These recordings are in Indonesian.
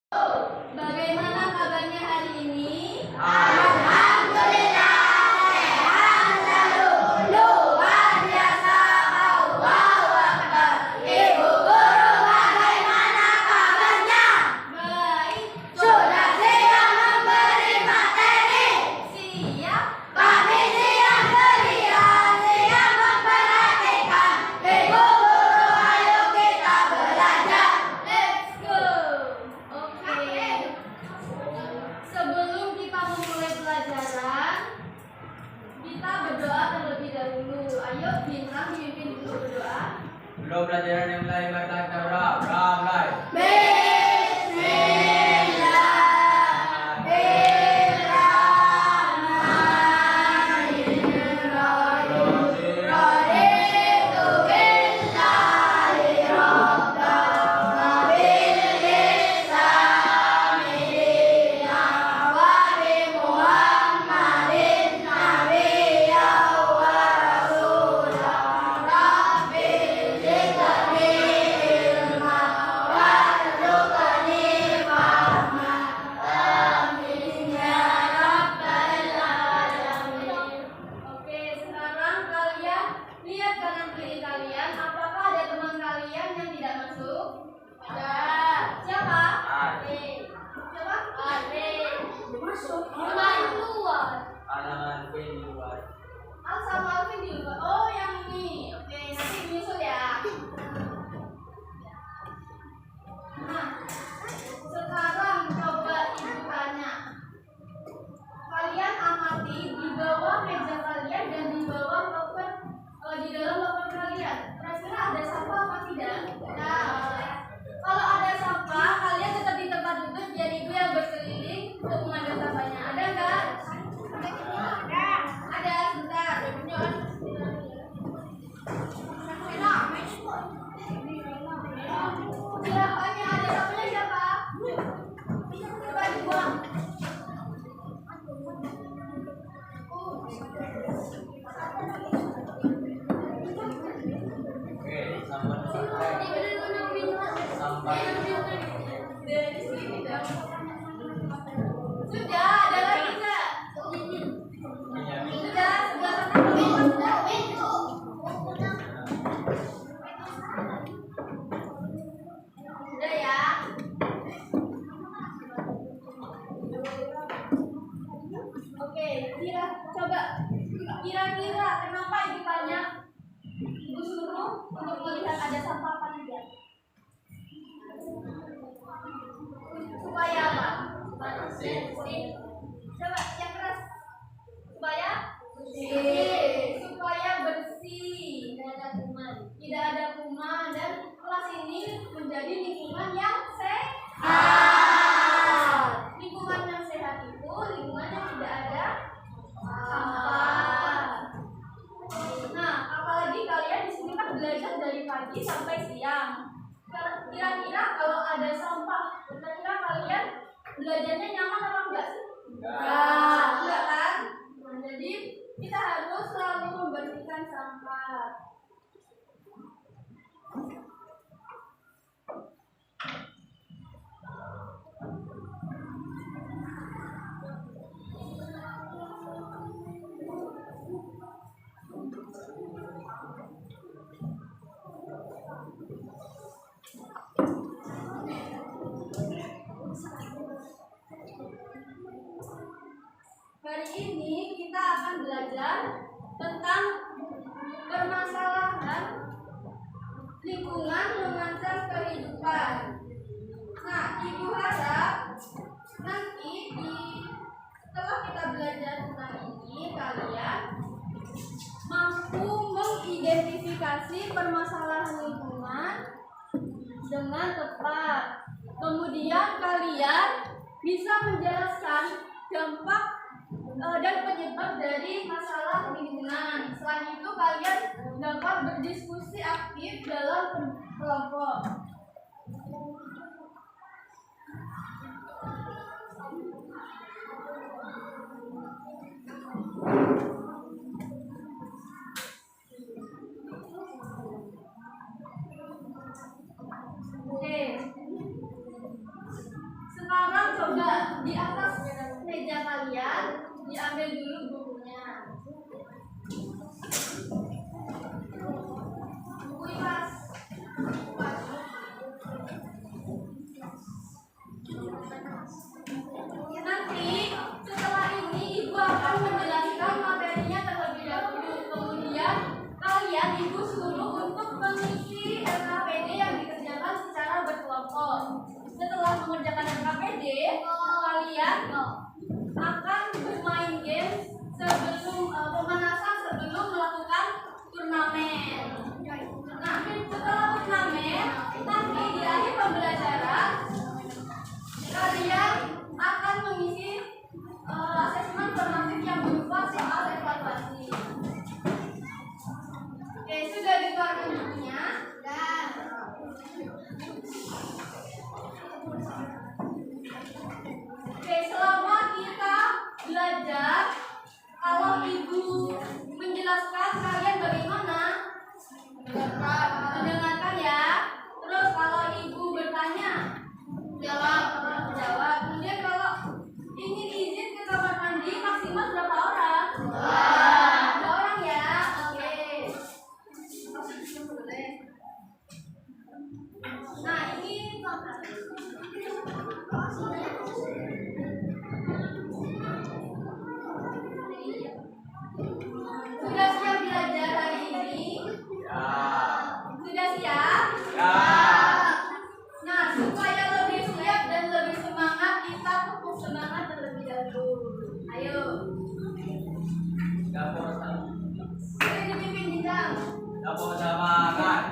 Bagaimana kabarnya hari ini? Alhamdulillah sehat selalu, luar biasa, Allahu Akbar. Ibu guru bagaimana kabarnya? Baik. Sudah siap memberi materi? Siap. Kami siap sedia, siap memperhatikan. Ibu guru ayo kita belajar. Let's go. Oke. Sebelum kita memulai pelajaran, kita berdoa terlebih dahulu. Ayo Bintang pimpin dulu berdoa. Belum pelajaran yang mulai kita berdoa mulai. Oke, sekarang kalian lihat kanan kiri kalian. Apakah ada teman kalian yang tidak masuk? Ada. Siapa? Ade. Siapa? Ade. Masuk. Main luar. Alaman pin luar. Al sama Alvin di luar. Oh, yang ini. Oke, nanti menyusul ya. Nah, sekarang coba ibu tanya. Kalian amati di bawah meja kalian dan di bawah loker, di dalam loker kalian. Kira-kira ada sampah apa tidak? Nah, kalau ada sampah, kalian tetap di tempat duduk biar ibu yang berkeliling untuk mengambil sampahnya. Ada nggak? Ada, sebentar. Siapanya ada sampahnya siapa? Coba dibuang. Oke, sampai Sudah, ada lagi nggak? Benyamin. Sudah, sebelah sana. Sudah ya. Oke, coba kira-kira kenapa ibu tanya? Ibu suruh untuk melihat ada sampah apa tidak? Supaya apa? Coba yang keras. Supaya bersih. Supaya bersih. Tidak ada kuman. Tidak ada kuman dan kelas ini menjadi lingkungan yang sehat. Lingkungan yang sehat itu lingkungan yang tidak ada sampah. Nah, apalagi kalian di sini kan belajar dari pagi sampai siang. Kira-kira kalau ada sampah, kira-kira kalian belajarnya nyaman apa enggak sih? Enggak kan? Nah, jadi kita harus selalu membersihkan sampah. Hari ini kita akan belajar tentang permasalahan lingkungan mengancam kehidupan. Nah, ibu harap nanti setelah kita belajar tentang ini, kalian mampu mengidentifikasi permasalahan lingkungan dengan tepat. Kemudian kalian bisa menjelaskan dampak dan penyebab dari masalah lingkungan. Selain itu kalian dapat berdiskusi aktif dalam kelompok. Oke. Coba di atas meja kalian diambil dulu bukunya. Buku IPAS. Nanti setelah ini ibu akan menjelaskan materinya terlebih dahulu. Kemudian kalian ibu suruh untuk mengisi LKPD yang dikerjakan secara berkelompok. Setelah mengerjakan LKPD, kalian akan bermain game sebelum pemanasan sebelum melakukan turnamen. Nah, setelah turnamen, nanti di akhir pembelajaran kalian akan mengisi asesmen formatif yang berupa soal evaluasi. Oke, sudah dikeluarkan bukunya? Dan oke, selama kita belajar, kalau ibu menjelaskan kalian bagaimana? Mendengarkan ya. Terus kalau ibu bertanya, jawab. Kemudian kalau ingin izin ke kamar mandi maksimal berapa orang? 2 orang ya. Oke. Nah, ini sudah siap belajar hari ini? Ya. Sudah siap? Ya. Nah, supaya lebih siap dan lebih semangat, kita pupuk semangat terlebih dahulu. Ayo. Dapur Sering dipimpin Jinjang. dapur semangat.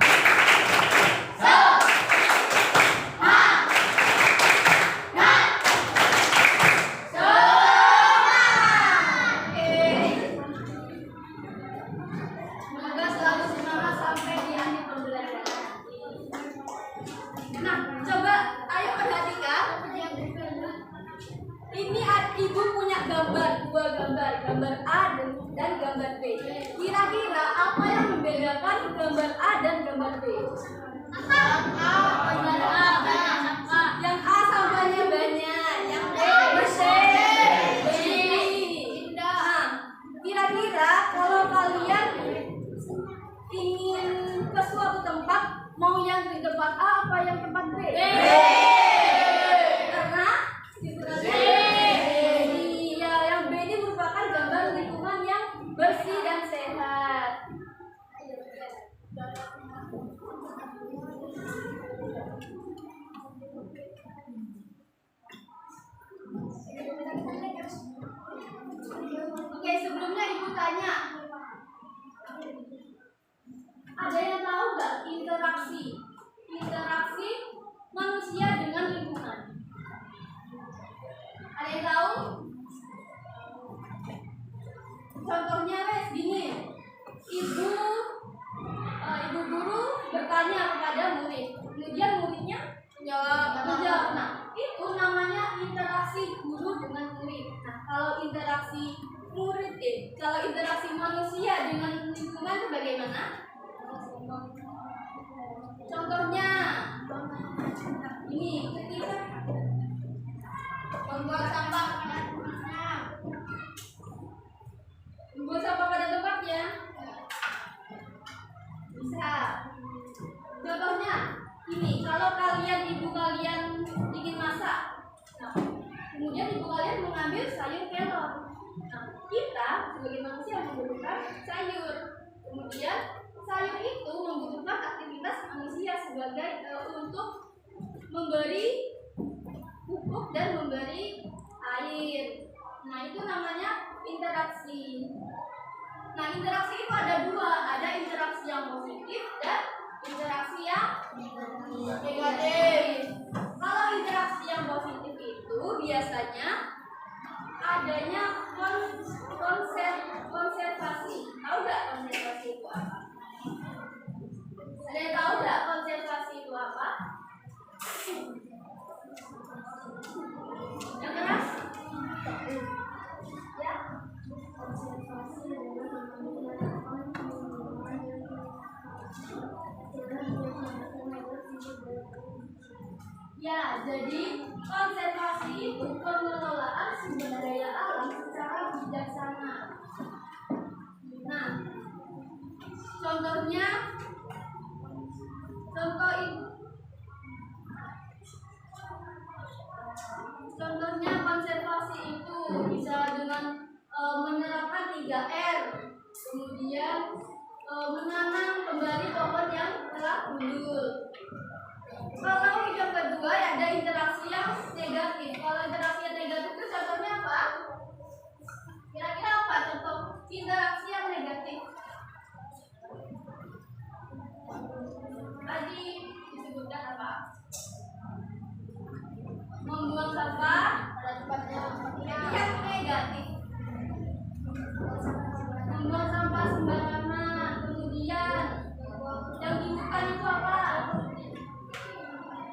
Semoga selalu semangat sampai di akhir pembelajaran. Nah, coba ayo perhatikan. Ini ibu punya gambar, 2 gambar, gambar A dan gambar B. Kira-kira apa yang membedakan gambar A dan gambar B? Yang A sampahnya banyak, yang B bersih. Nah, kira-kira kalau kalian ingin ke suatu tempat, mau yang di tempat A apa yang tempat B? Karena iya, yang B ini merupakan gambar lingkungan yang bersih dan sehat. Oke, sebelumnya ibu tanya, ada yang tahu nggak interaksi manusia dengan lingkungan? Ada yang tahu? Contohnya wes gini, ibu guru bertanya kepada murid, kemudian muridnya menjawab. Nah, itu namanya interaksi guru dengan murid. Nah, kalau interaksi manusia dengan lingkungan itu bagaimana? Contohnya, ini ketika membuang sampah pada tempatnya. Membuang sampah pada tempatnya. Bisa. Contohnya, ini kalau ibu kalian ingin masak, nah, kemudian ibu kalian mengambil sayur kelor. Nah, kita sebagai manusia membutuhkan sayur. Kemudian sayur itu membutuhkan aktivitas manusia sebagai untuk memberi pupuk dan memberi air. Nah, itu namanya interaksi. Nah, interaksi itu ada 2, ada interaksi yang positif dan interaksi yang negatif. Kalau interaksi yang positif itu biasanya adanya konservasi. Tahu nggak konservasi itu apa? Ada yang tahu nggak konservasi itu apa? Yang keras? Ya. Ya, jadi konservasi yaitu pengelolaan sumber daya alam secara bijaksana. Nah, contohnya, contohnya konservasi itu bisa dengan menerapkan 3R, kemudian menanam kembali pohon yang telah gundul. Kalau yang kedua ada interaksi yang negatif. Kalau interaksi yang negatif itu contohnya apa? Kira-kira apa contoh interaksi yang negatif? Tadi disebutkan apa? Membuang sampah yang negatif. Membuang sampah sembarangan. Kemudian yang dibutuhkan itu apa?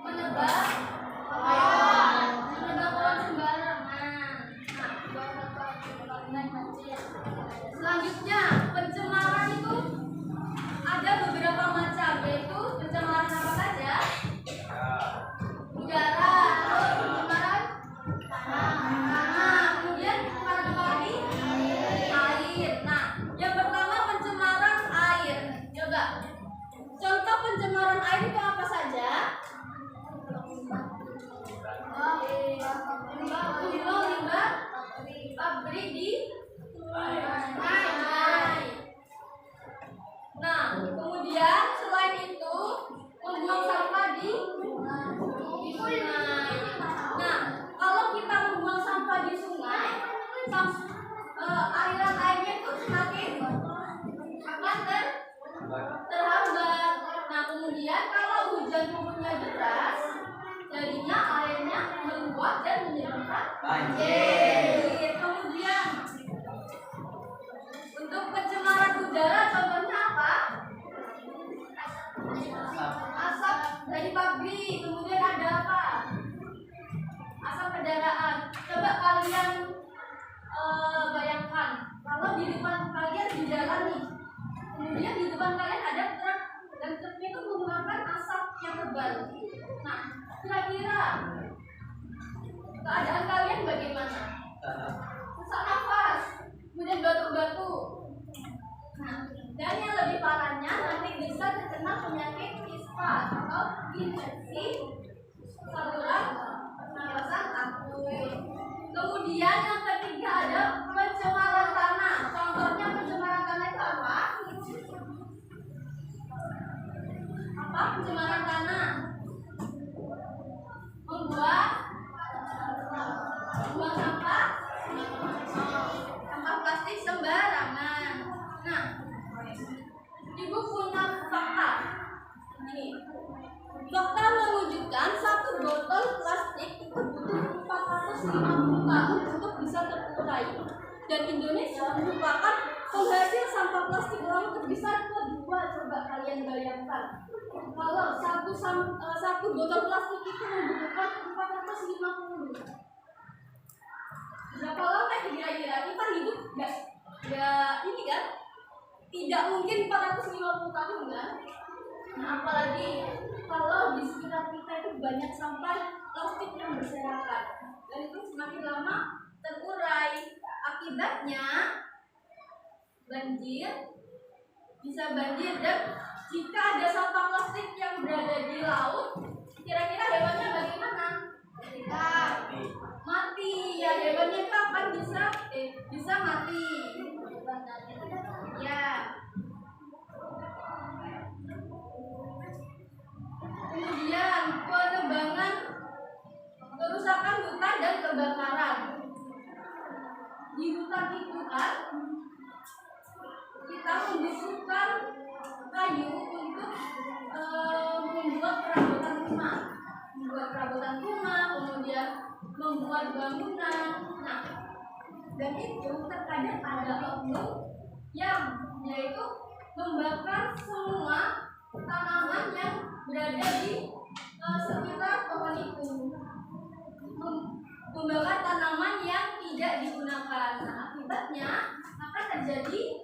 Menebang pohon sembarangan. Selanjutnya pencemaran itu ada beberapa macam, yaitu pencemaran apa saja? Udara, pencemaran tanah, kemudian pencemaran apa lagi? Air. Nah, yang pertama pencemaran air. Coba contoh pencemaran air itu apa saja? Limbah pabrik di sungai. Nah, kemudian selain itu membuang sampah di sungai. Nah, kalau kita membuang sampah di sungai, aliran airnya itu semakin terhambat. Nah, kemudian kalau hujan turunnya deras, jadinya airnya meluap dan menyebabkan banjir. Kemudian untuk pencemaran udara contohnya apa? Asap dari pabrik. Kemudian ada apa? Asap kendaraan. Coba kalian bayangkan kalau di depan kalian di jalan nih, kemudian di depan kalian ada truk dan truknya itu mengeluarkan asap yang tebal. Nah, kira-kira keadaan kalian bagaimana? Sesak nafas, kemudian batuk-batuk. Nah, dan yang lebih parahnya nanti bisa terkena penyakit ispa atau infeksi saluran pernapasan akut. Kemudian yang ketiga ada pencemaran tanah. Contohnya pencemaran tanah itu apa? Apa pencemaran tanah? Membuang sampah plastik sembarangan. Nah, ibu punya fakta. Ini fakta menunjukkan satu botol plastik itu butuh 450 tahun untuk bisa terurai. Dan Indonesia merupakan penghasil sampah plastik laut terbesar kedua. Coba kalian bayangkan, kalau satu botol plastik itu membutuhkan 450. Berapa lama kira-kira kita hidup? Ya ini kan tidak mungkin 450 tahun kan? Nah, apalagi kalau di sekitar kita itu banyak sampah plastik yang berserakan dan itu semakin lama terurai. Akibatnya bisa banjir. Dan jika ada sampah plastik yang berada di laut, kira-kira hewannya bagaimana? Mati. Ya, hewannya kapan bisa mati? Ya. Kemudian penebangan, kerusakan hutan dan kebakaran. Di hutan itu kan kita membutuhkan kayu untuk membuat perabotan rumah, kemudian membuat bangunan. Nah, dan itu terkadang ada oknum yang yaitu membakar semua tanaman yang berada di sekitar pohon itu, membakar tanaman yang tidak digunakan. Nah, akibatnya akan terjadi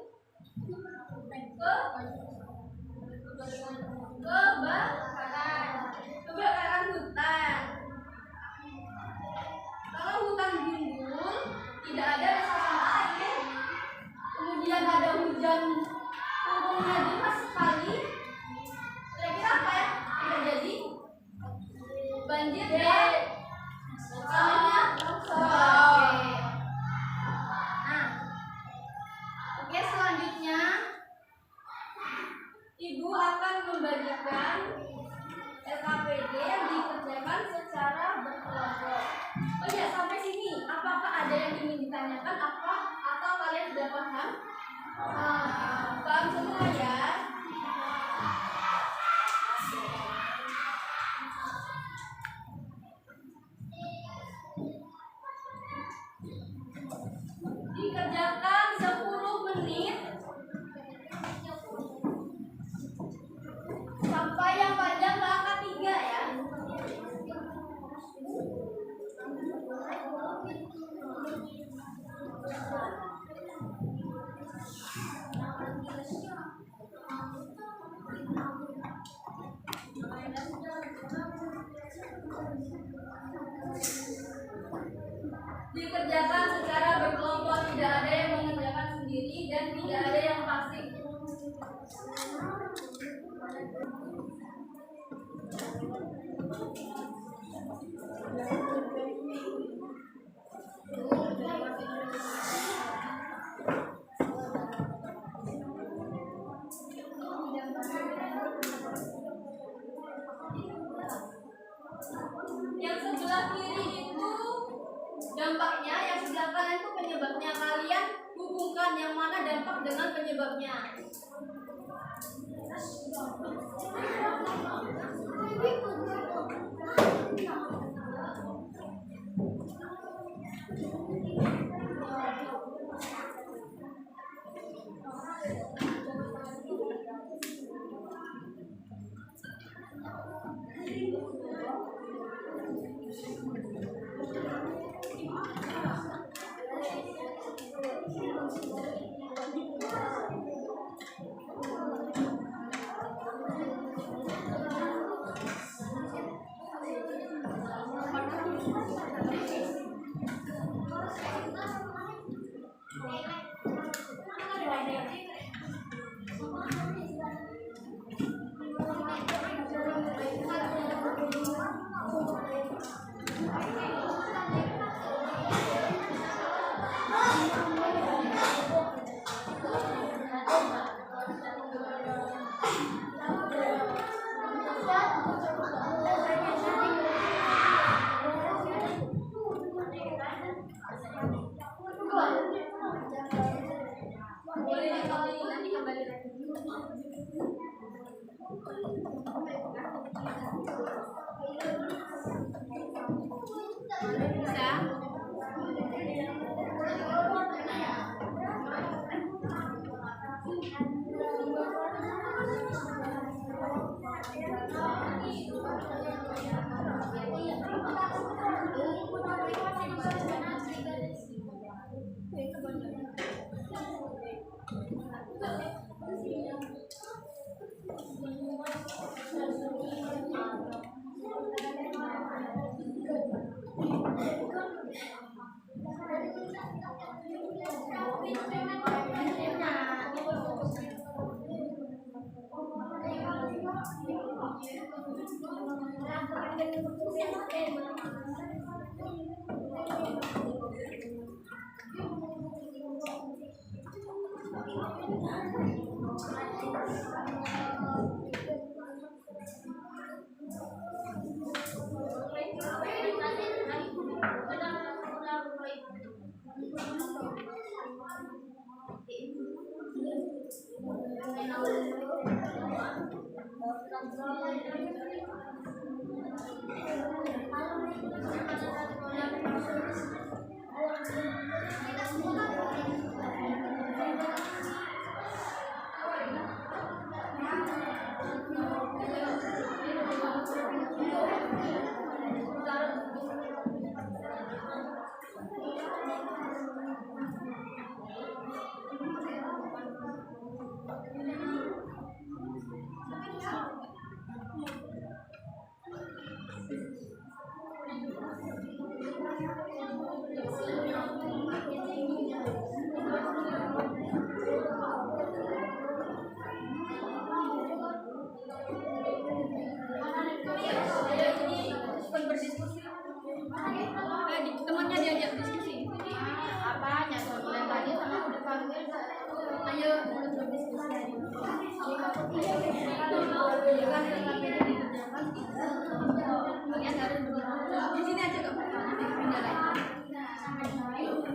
kebakaran hutan. Kalau ada yang ingin ditanyakan apa atau kalian sudah paham? Paham semua ya? Dikerjakan 10 menit sampai yang panjang ke angka 3 ya. Dikerjakan secara berkelompok, tidak ada yang mengerjakan sendiri dan tidak ada yang pasif. Yang sebelah kiri itu dampaknya, yang sebelah kanan itu penyebabnya. Kalian hubungkan yang mana dampak dengan penyebabnya. Boleh dikali nanti kembali lagi. Bisa? Temannya diajak diskusi. Apanya? Yang tadi sama udah panggil. Ayo berdiskusi. Kalian harus di sini aja kok. Pindah lagi.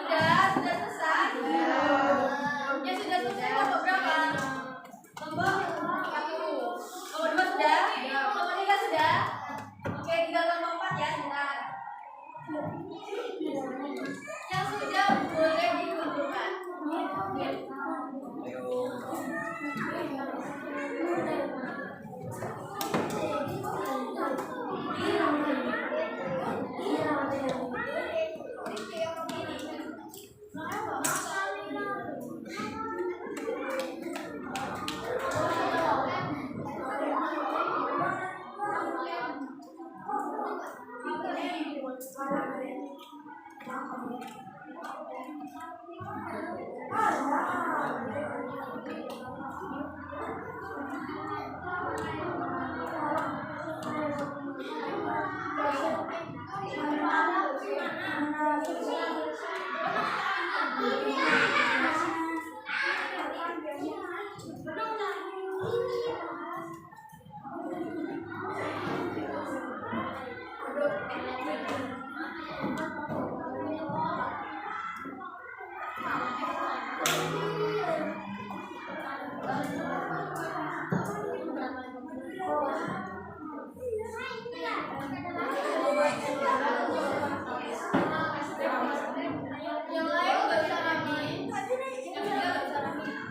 Sudah selesai. Ya sudah selesai. Kelompok berapa? Kelompok 1. Kelompok 2 sudah? Kelompok 3 sudah? Oke, tinggal kelompok 4 ya, sebentar. Yang sudah boleh dikumpulkan. Yang lain nggak bisa ramein. Yang tiga nggak bisa ramein.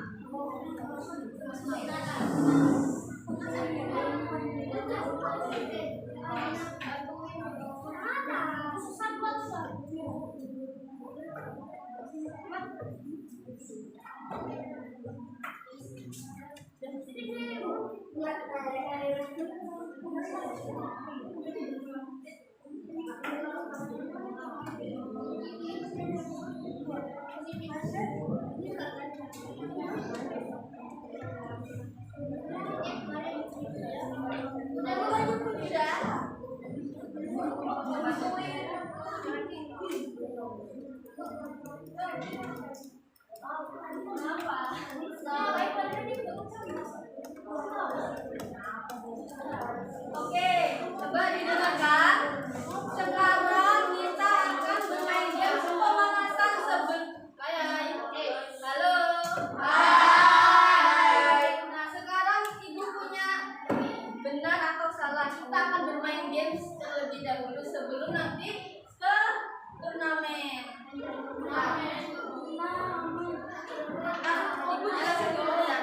Oke, coba didengarkan. Sekarang kita akan bermain game pemanasan sebelum halo. Hai. Nah, sekarang ibu punya benar atau salah. Kita akan bermain game terlebih dahulu sebelum nanti ke turnamen. Nah, ibu jelasin dulu ya.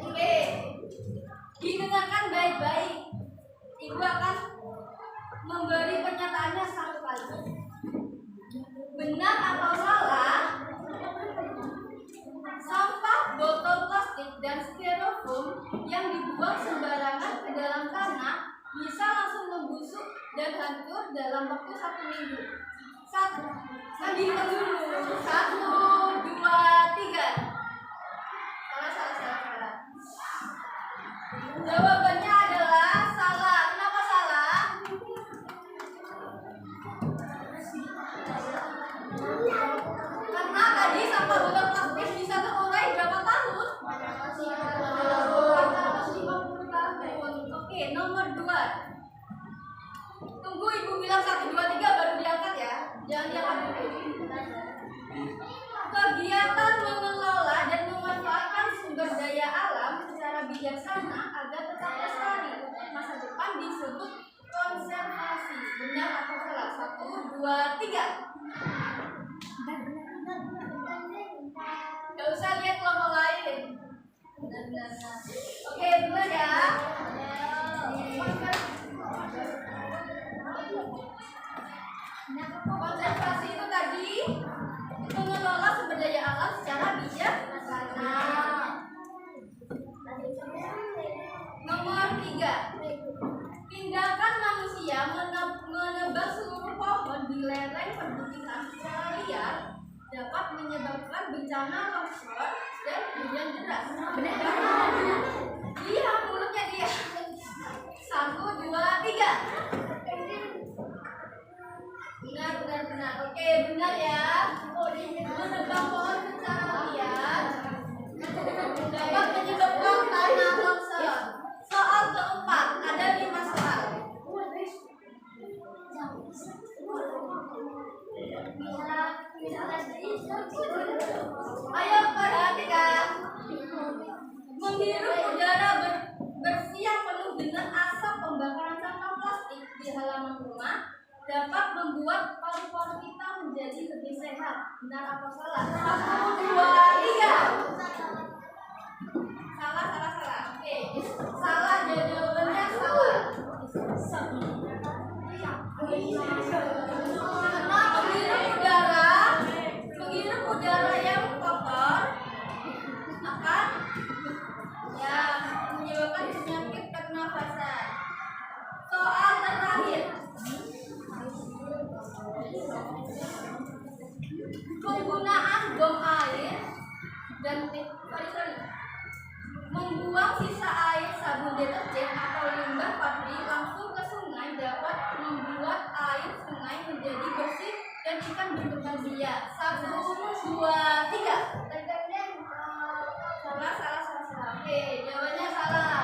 Oke, didengarkan baik-baik. Ibu akan memberi pernyataannya satu kali. Benar atau salah? Sampah botol plastik dan styrofoam yang dibuang sembarangan ke dalam tanah bisa langsung membusuk dan hancur dalam waktu 1 minggu. Dihitung dulu. 1, 2, 3. Salah. Jawabannya adalah salah. Kenapa salah? Karena tadi sampah botol plastik bisa terurai berapa tahun? 450 tahun. Oke, nomor 2. Tunggu ibu bilang 1, 2, 3 baru diangkat ya. Jangan diangkat dulu. Kegiatan mengelola dan memanfaatkan sumber daya alam secara bijaksana agar tetap lestari untuk masa depan disebut konservasi. Benar atau salah? 1, 2, 3. Gak usah lihat kelompok lain. Benar. Oke, benar ya. Konservasi itu tadi mengelola sumber daya alam secara bijaksana. Nomor 3. Tindakan manusia menebang seluruh pohon di lereng perbukitan secara liar dapat menyebabkan bencana longsor dan hujan deras. Benar. Iya, mulutnya dia. 1, 2, 3. Benar. Oke, benar ya. Menebang pohon secara liar dapat menyebabkan tanah longsor. Soal keempat, ada 5 soal. Ayo perhatikan. Menghirup udara bersih yang penuh dengan asap pembakaran sampah plastik di halaman rumah dapat membuat paru-paru kita menjadi lebih sehat. Benar atau salah? 1, 2, 3. Salah. Oke, salah. Jawabannya salah. Karena menghirup udara yang kotor akan menyebabkan penyakit pernafasan. Soal terakhir. Penggunaan bom air dan membuang sisa air sabun deterjen atau limbah pabrik langsung ke sungai dapat membuat air sungai menjadi bersih dan ikan berkembang biak. 1, 2, 3. Salah. Oke, jawabannya salah.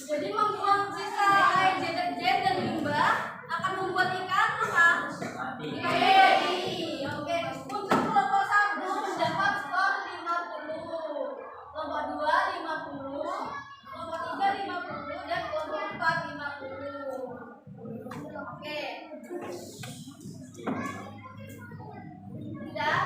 Jadi membuang sisa air deterjen dan limbah akan membuat ikan apa? Mati. Oke. Untuk kelompok 1 mendapat skor 50. Kelompok 2 50. Kelompok 3 50 dan kelompok 4 50. Oke. Sudah?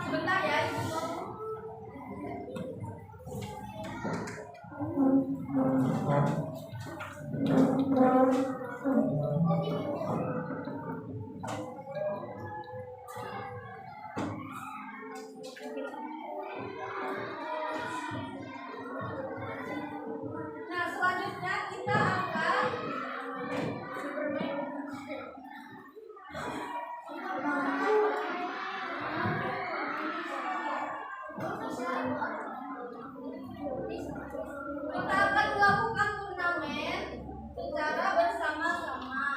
Sebentar ya, Ibu. Nah, selanjutnya kita akan melakukan turnamen secara bersama-sama.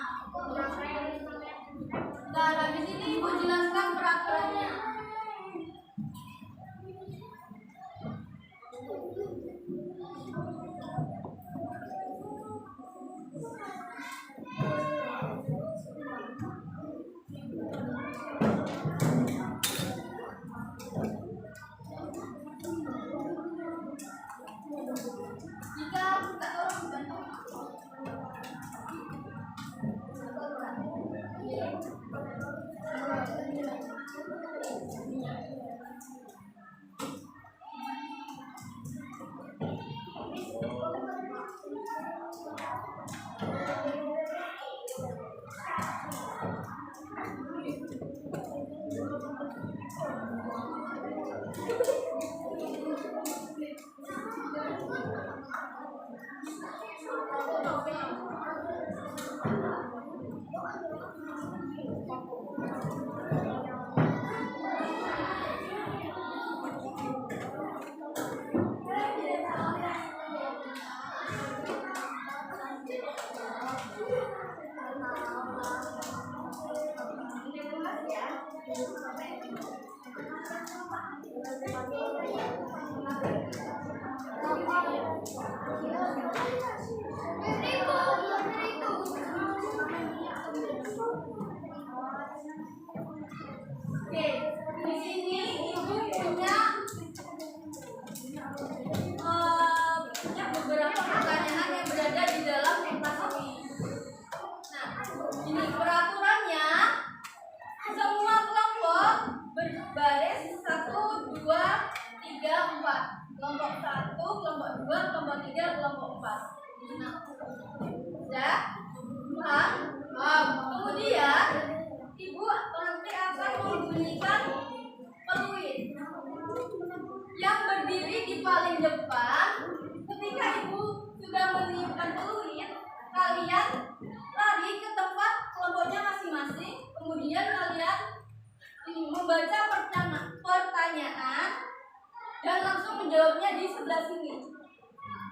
4. Ya? Kemudian ibu nanti akan membunyikan peluit yang berdiri di paling depan. Ketika ibu sudah meniupkan peluit, kalian lari ke tempat kelompoknya masing-masing. Kemudian kalian membaca pertanyaan dan langsung menjawabnya di sebelah sini.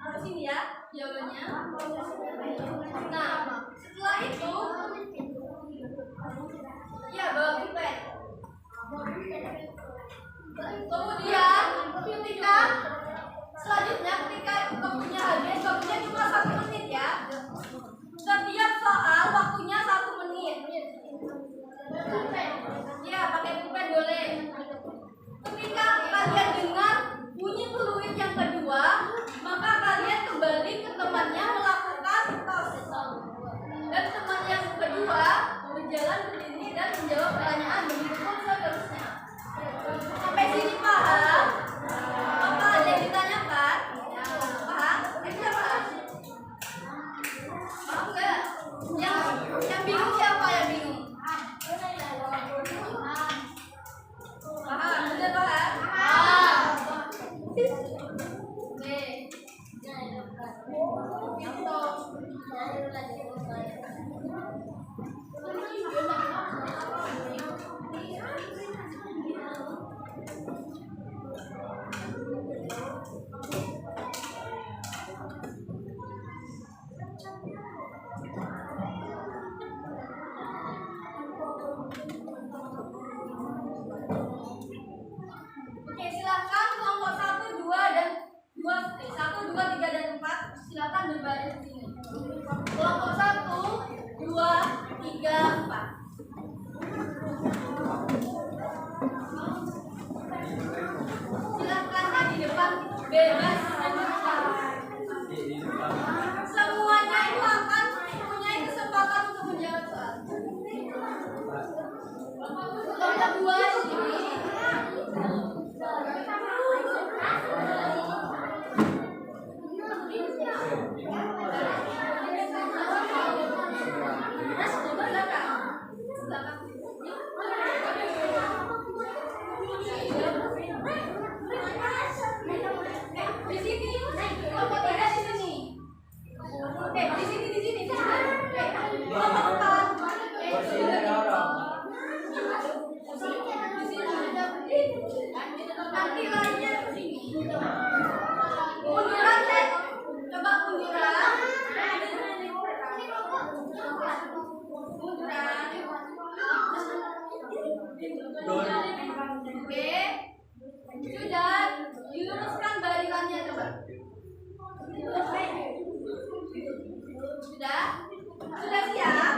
Di sini ya jawabannya. Nah, setelah itu ya bawa pipet. Kemudian ketika selanjutnya ketika waktunya habis, waktunya cuma 1 menit ya. Setiap soal waktunya 1 menit. Ya, pakai pulpen boleh. Ketika kalian dengar bunyi peluit yang kedua, maka kalian kembali ke temannya melakukan tos. Dan teman yang kedua berjalan berdiri dan menjawab pertanyaan, begitu pun seterusnya. Sampai sini paham? Apa ada yang ditanyakan? Paham? Bisa paham? Paham nggak? Yang bingung siapa yang bingung? Paham? Bener paham? Oke. Oke, silakan kelompok 1, 2, dan 1, 2, 3 dan 4 silakan berbaris di sini. Kelompok 1, 2, 3, 4. Silakan di depan bebas. Semuanya itu akan mempunyai kesempatan untuk menjawab soal. Kelompok 2 di sini. Di sini, kelompok 3 di sini. Di sini. Kelompok 4. Nanti larinya ke sini. Munduran deh. Coba munduran. Oke. Sudah diluruskan barisannya coba. Sudah? Sudah siap?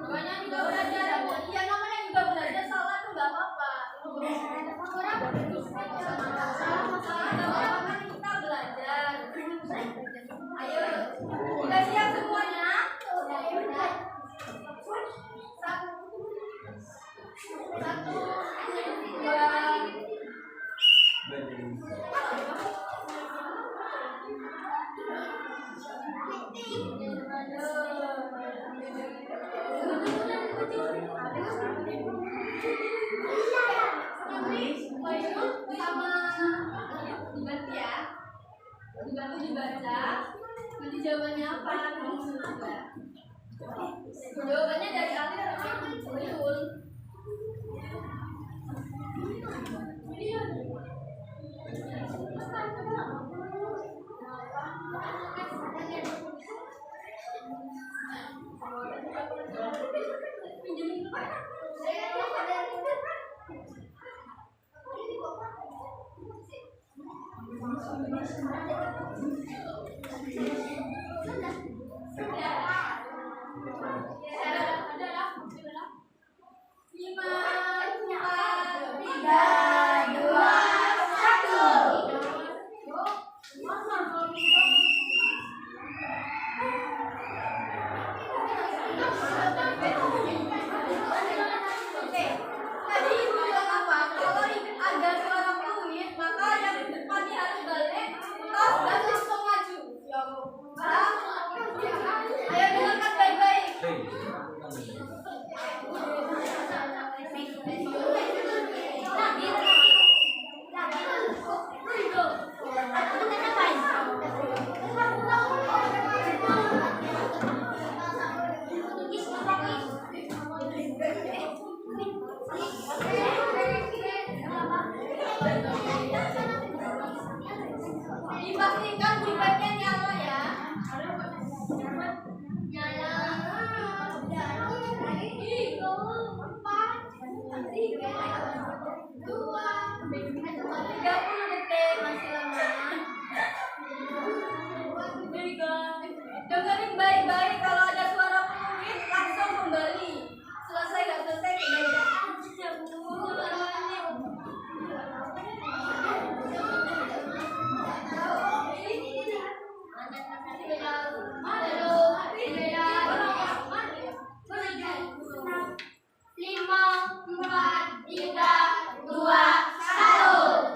Namanya juga belajar. Iya, namanya juga belajar, salah tuh nggak apa-apa. Sama-sama kita belajar. Ayo, udah siap semuanya? Satu, dua. Dibantu dibaca, nanti jawabannya apa? Jawabannya dari alir atau betul? pastikan pulpennya nyala ya. Nyala. 30 detik masih lama. Dengerin baik-baik, kalau ada suara peluit langsung kembali. Selesai nggak selesai kembali. Lima, empat, tiga, dua, satu.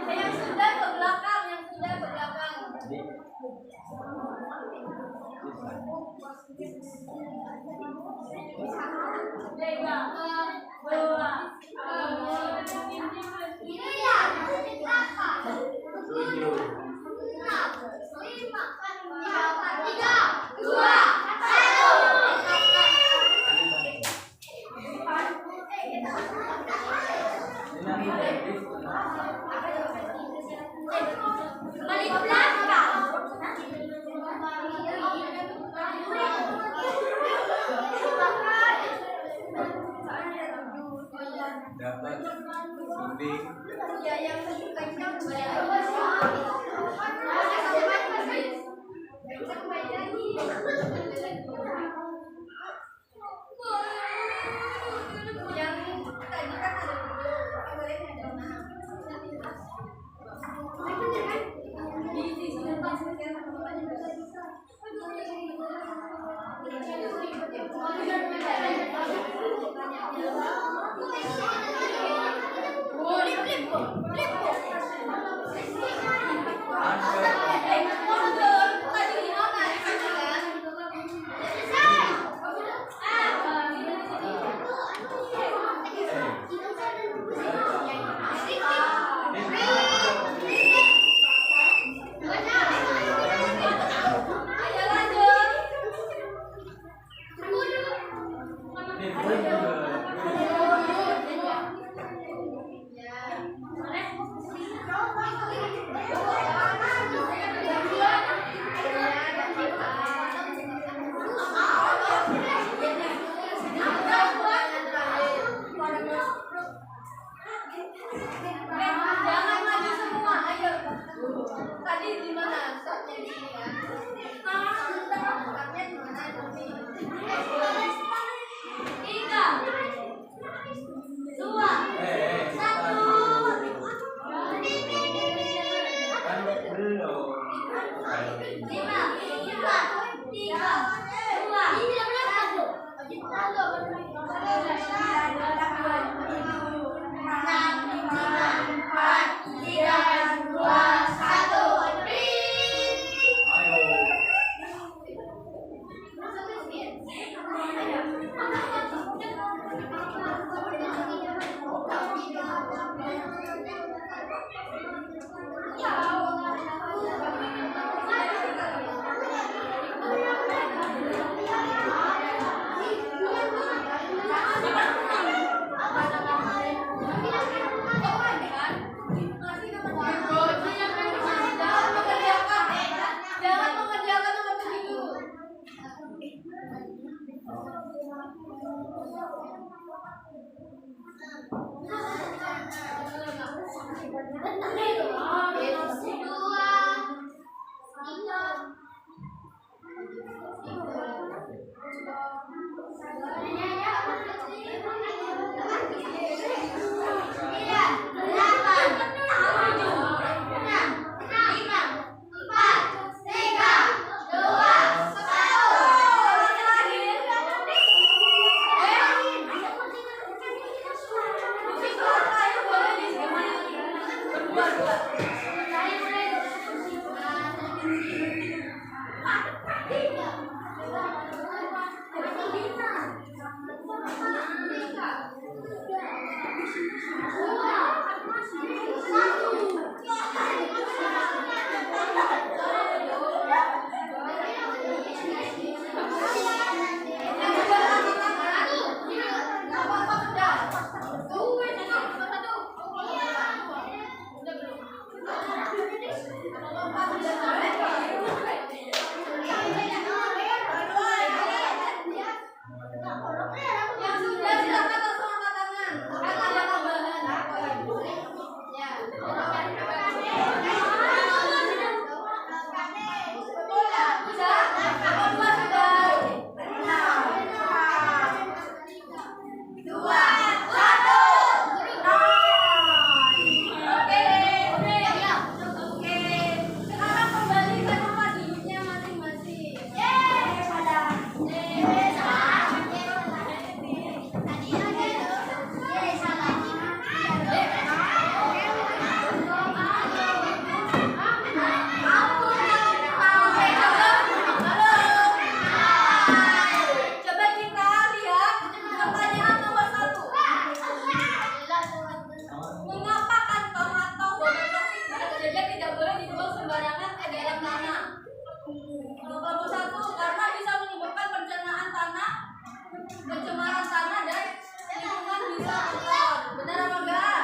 Yang sudah ke belakang, yang sudah ke belakang. Tiga, dua, ini ya, tiga, dua, satu. Kembali ke belakang. Dapat suntik. Ya, yang kencang Jangan maju semua, ayo. Tadi di mana? Startnya di sini kan? Startnya di mana? Tiga, dua, satu. Lima, empat, tiga, dua, satu. Jangan mengerjakan nomor 7. bisa kotor. Benar apa enggak?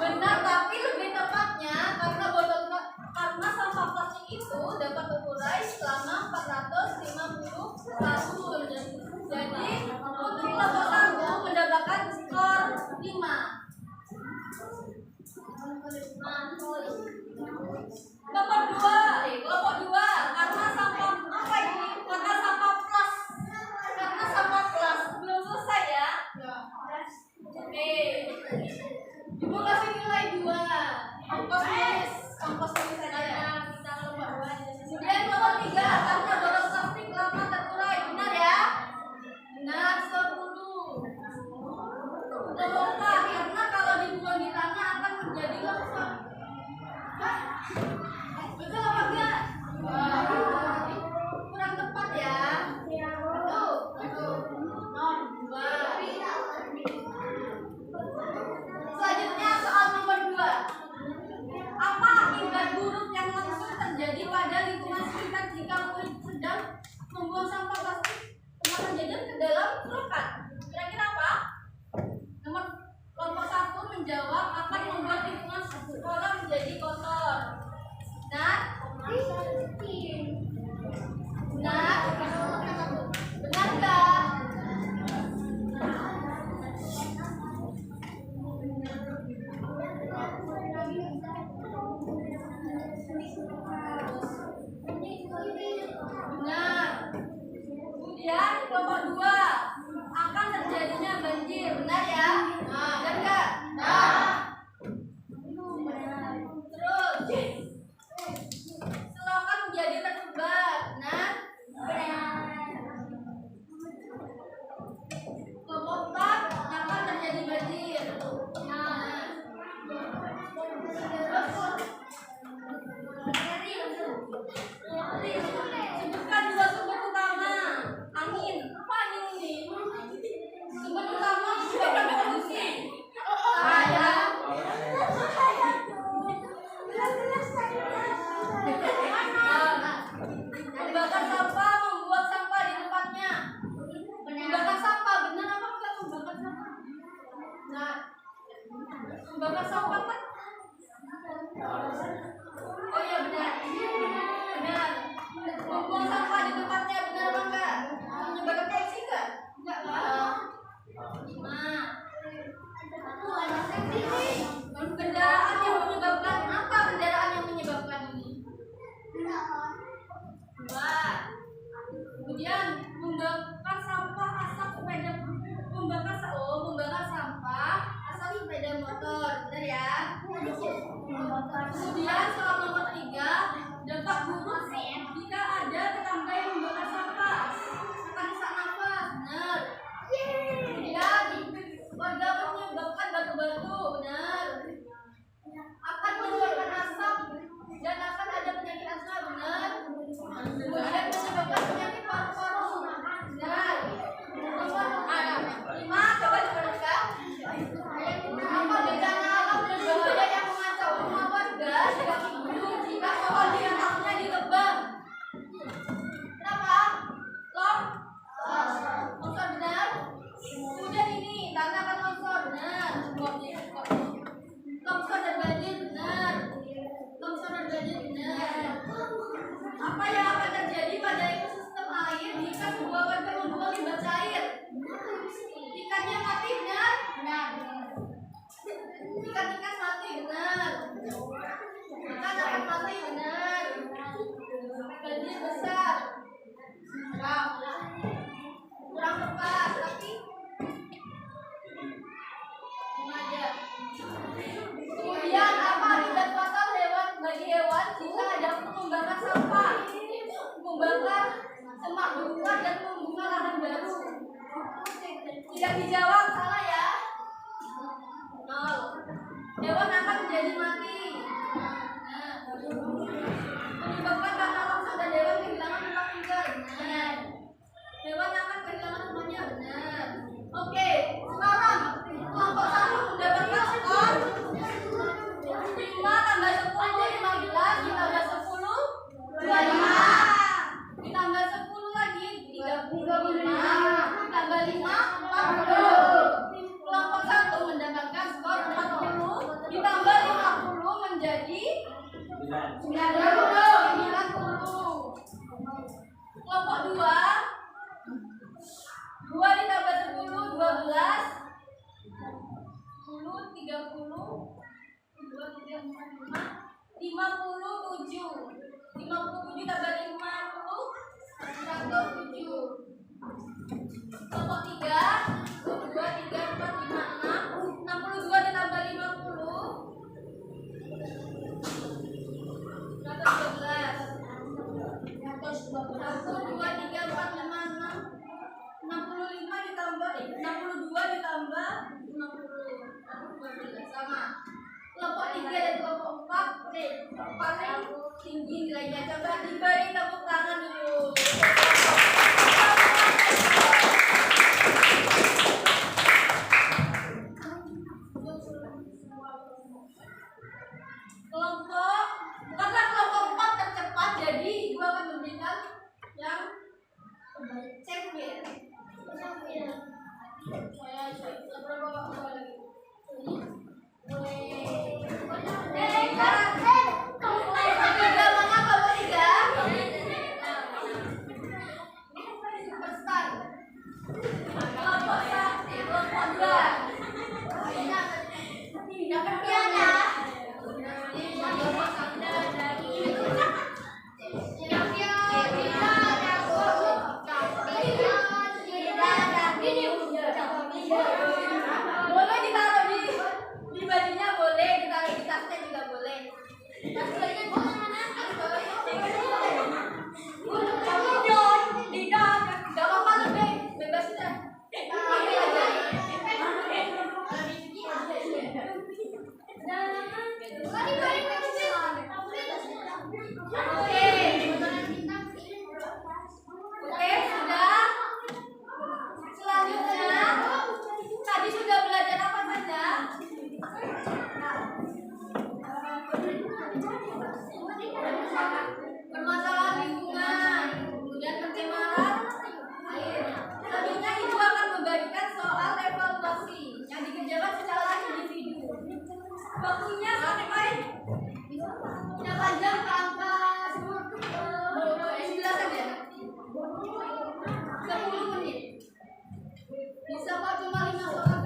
Benar, tapi lebih tepatnya karena sampah plastik itu dapat terurai selama 450 tahun. Jadi untuk kelompok 1 mendapatkan skor 5. Kelompok 2 karena sampah apa ini? Karena sampah plus. Karena sampah plus belum selesai ya. Oke. Ibu kasih nilai 2. Ongkos tulis saja. Kita kelompok 2 aja. Kemudian kelompok 3 karena botol plastik lama terurai. Benar ya? Benar 10. Kelompok 4 karena kalau dibuang di tanah akan menjadi longsor. Betul apa enggak? Kurang tepat ya. Betul. Nomor 2. Selanjutnya soal nomor 2. Apa akibat buruk yang langsung terjadi pada lingkungan sekitar jika murid sedang membuang sampah plastik kemasan jajan ke dalam selokan? Kira-kira apa? Nomor kelompok 1 menjawab akan membuat lingkungan sekolah menjadi kotor. Benar? Benar? Benar enggak? Benar. Kemudian kelompok 2 akan terjadinya banjir. Benar ya? Benar enggak? Terus selokan menjadi tersebar. Benar? Kelompok 4 akan terjadi banjir. Sebutkan 2 sumber utama angin. Apa angin ini? Sumber utama menyebabkan polusi. Membakar sampah, membuat sampah di tempatnya. Membakar sampah, benar apa enggak membakar sampah? Nah, membakar sampah kan? Oh iya benar. Benar. Membuang sampah di tempatnya, benar apa enggak? Menyebabkan polusi enggak? Enggak lah. 5. Kendaraan yang menyebabkan apa? Kendaraan yang menyebabkan ini? 2. Kemudian membakar sampah asap sepeda membakar sampah asap sepeda motor. Benar ya? Kemudian soal nomor 3 dampak buruk jika ada tetangga yang membakar sampah akan sesak nafas. Benar. Kemudian warga menyebabkan batu-batu. Benar. Akan mengeluarkan asap dan akan ada penyakit asma. Benar. Kemudian menyebabkan penyakit paru-paru. Benar. Nomor 5 coba diperhatikan. Apa bencana alam dan bahaya yang mengancam rumah warga jika pohon di atasnya ditebang? Kenapa? Longsor benar. Kemudian ini tanah akan longsor. Benar. Longsor dan banjir. Benar. Longsor dan banjir. Benar. Apa yang akan terjadi pada ekosistem air jika sebuah warga membuang limbah cair? Ikannya mati. Benar. Ikan mati. Benar. Ikan akan mati. Benar. Banjir besar. Kurang tepat, tapi aja. Kemudian apa akibat fatal bagi hewan jika ada membakar sampah, membakar semak belukar dan membuka lahan baru? Tidak dijawab, salah ya. 0. Hewan akan menjadi mati. Menyebabkan tanah longsor dan hewan kehilangan tempat tinggal. Benar. Hewan akan kehilangan rumahnya. Benar. Oke, sekarang kelompok 1 mendapatkan skor 5 tambah 10 15 ditambah 10 90. Kelompok 2. 2 ditambah 10, 12. 10, 30. 2, 3, 4, 5. 57. 57 tambah 50. 107. Kelompok 3. 2, 3, 4, 5, 6. 62 ditambah 50. 112. 1, 2, 3, 4, 5, 6. 65 ditambah 62 ditambah 50. Sama. Kelompok 3 dan kelompok 4 paling tinggi nilainya. Coba diberi tepuk tangan dulu. Kelompok, karena kelompok 4 tercepat, jadi ibu akan memberikan yang cekir. Saya berapa lagi? Boleh ditaruh di bajunya, boleh ditaruh di tasnya juga boleh. Gak apa-apa lebih bebas aja. Ambil aja. Oke, sudah. Selanjutnya, tadi sudah belajar apa saja? Permasalahan lingkungan, kemudian pencemaran air. Selanjutnya ibu akan membagikan soal evaluasi yang dikerjakan secara individu. Waktunya sampai tidak panjang ke angka 9 saja. 10 menit. Bisa kok, cuma 5 soal.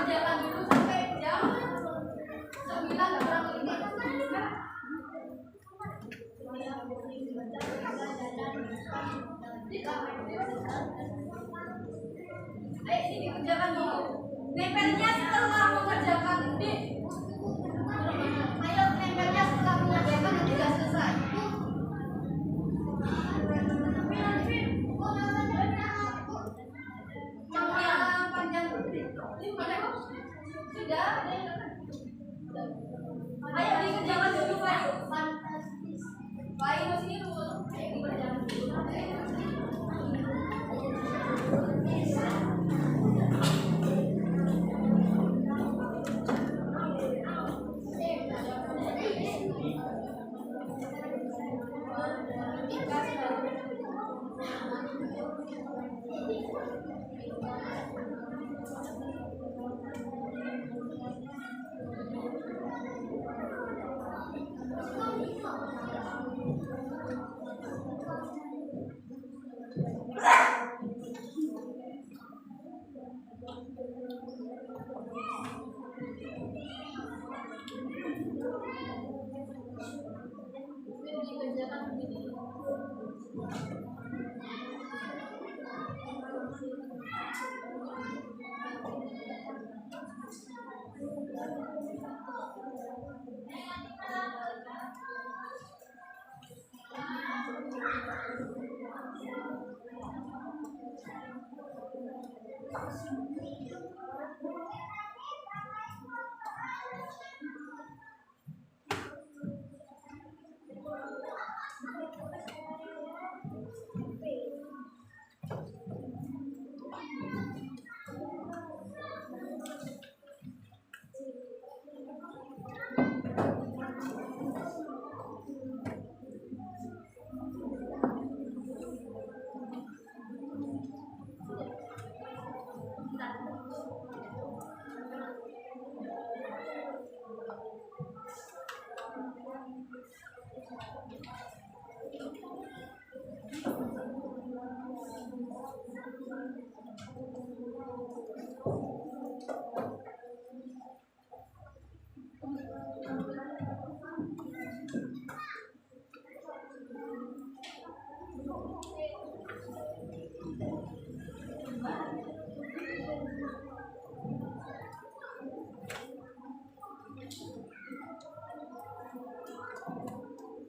Kerjakan dulu sampai jam 9 kurang lebih. Ayo sini kerjakan dulu. Nempelnya setelah mengerjakan ini. Ayo nempelnya setelah mengerjakan nanti sudah selesai. Yang panjang sudah. Ayo dikerjakan dulu, Pak. Pak, Ibu sini dulu. Ayo dikerjakan dulu.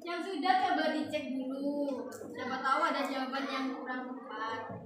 Yang sudah coba dicek dulu. Siapa tahu ada jawaban yang kurang tepat.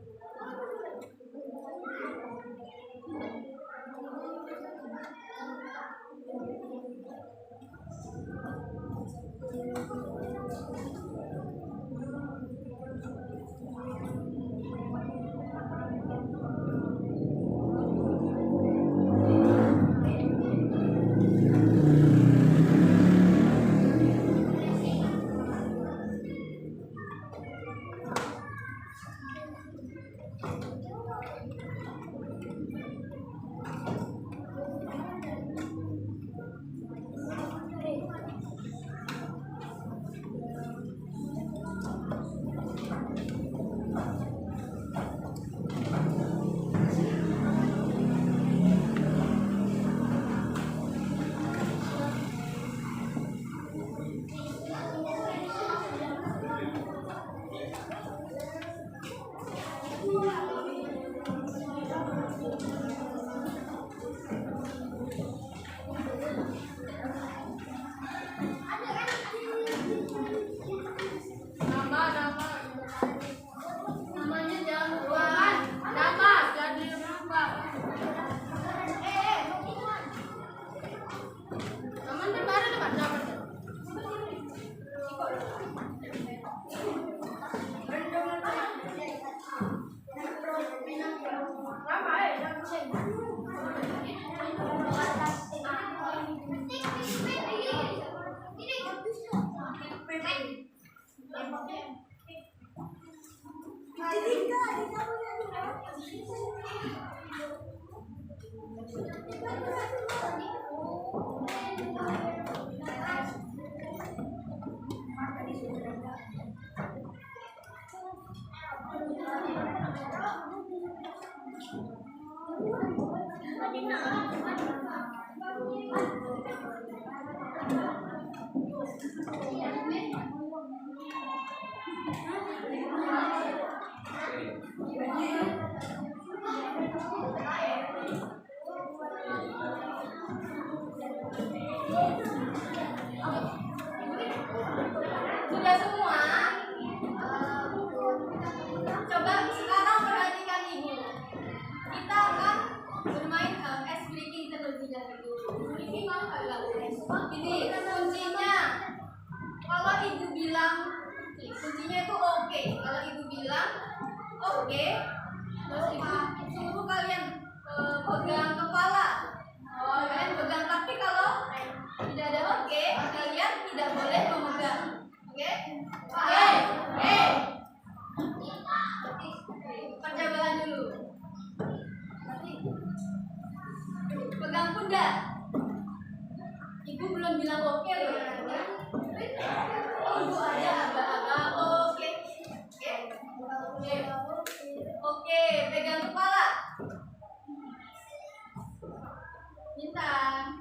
Namanya jangan lupa. Nama jadi lupa. Namanya baru dapat dapat. Sudah semua? Coba sekarang perhatikan ini. Kita akan bermain es breaking terlebih dahulu. Ini mau nggak? Ini kuncinya. Kalau ibu bilang kuncinya itu oke. Kalau ibu bilang oke, terus ibu suruh kalian pegang kepala. Kalian pegang, tapi kalau tidak ada oke, kalian tidak boleh memegang. Oke? Oke. Perjabalan dulu. Pegang pundak. Ibu belum bilang oke loh. Ibu ada aba-aba oke. Oke, pegang kepala. Bintang.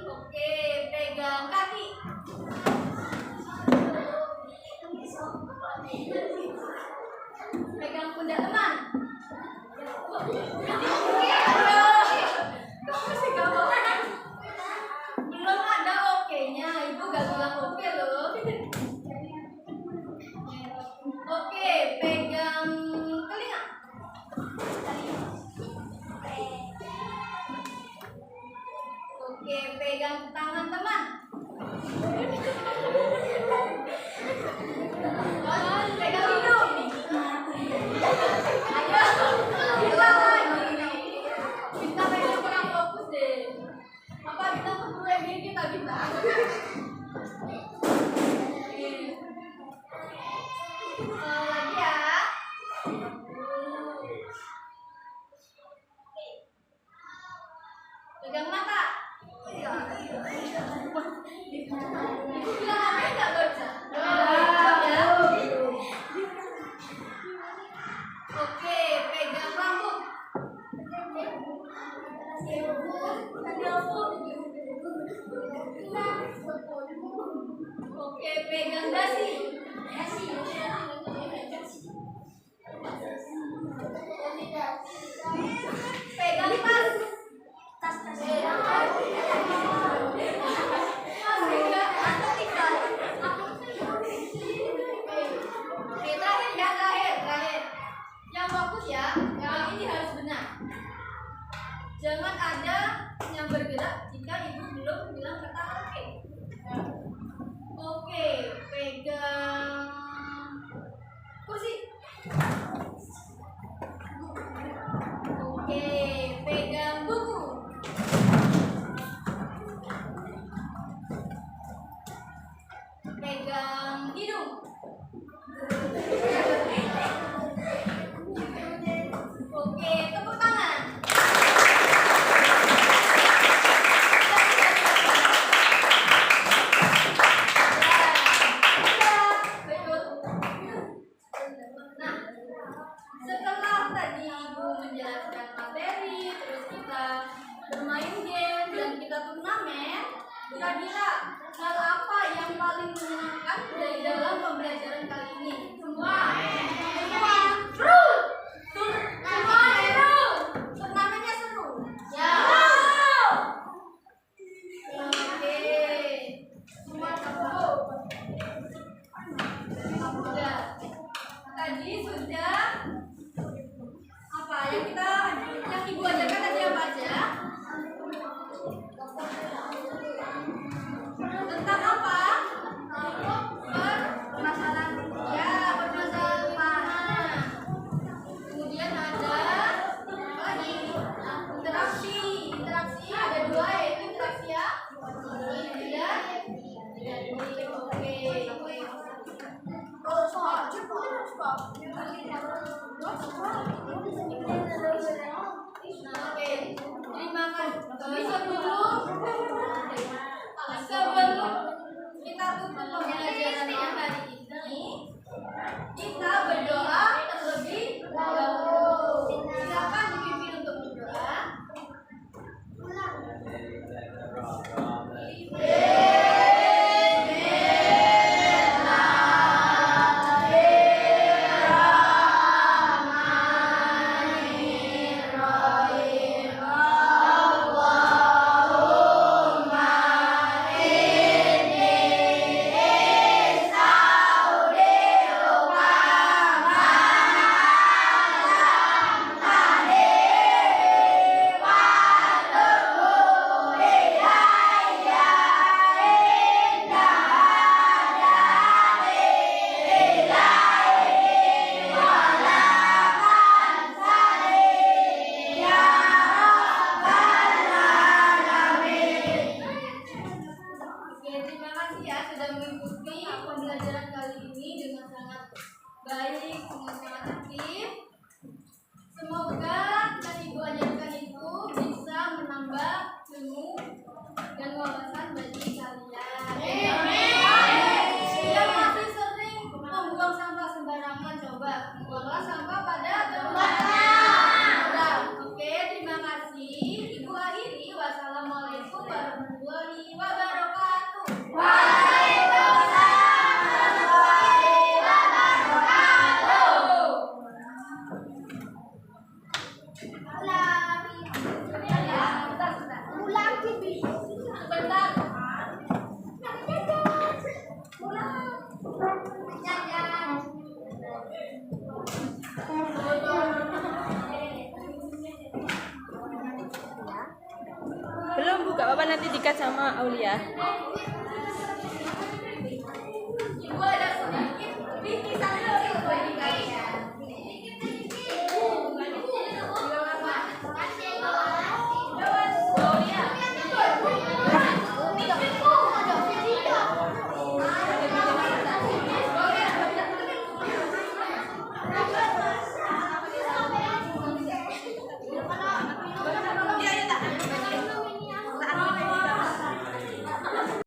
Oke, pegang kaki. Pegang pundak teman. Belum ada oke-nya, ibu gak bilang oke loh. Oke, pegang telinga. Oke, pegang tangan teman. Pegang hidung. Ayo, hilang lagi. Kita pegang kurang fokus deh. Apa kita perlu ini kita bisa? Lagi ya. Pegang mata. Ibu bilang apa nggak baca? Ya. Oke, tepuk tangan. Nah, setelah tadi Ibu menjelaskan materi, terus kita bermain game dan kita turnamen, kira-kira hal apa yang paling menyenangkan dari dalam pembelajaran kali ini? Semua. Seru. Semua seru. Turnamennya seru. Ya. Oke. Semua seru. Sudah. Tadi sudah apa yang Ibu ajarkan tadi apa aja? Tentang apa? Permasalahan. Ya, permasalahan mana? Kemudian ada apa lagi? Interaksi. Interaksi ada dua, yaitu interaksi ya. Kemudian oke. Nah, oke. Terima kasih. Sebelum kita tutup pembelajarannya hari ini, kita berdoa terlebih dahulu. Silakan dipimpin untuk berdoa. Oke, terima kasih ya sudah mengikuti pembelajaran kali ini dengan sangat baik, dengan sangat aktif. Semoga yang Ibu ajarkan itu bisa menambah ilmu dan wawasan bagi kalian. Yang masih sering membuang sampah sembarangan, coba buanglah sampah pada tempatnya. Oke, terima kasih. Ibu akhiri. Wassalamualaikum warahmatullahi wabarakatuh. Belum buka apa nanti dikat sama Aulia. Ibu ada sedikit bingkisan dulu.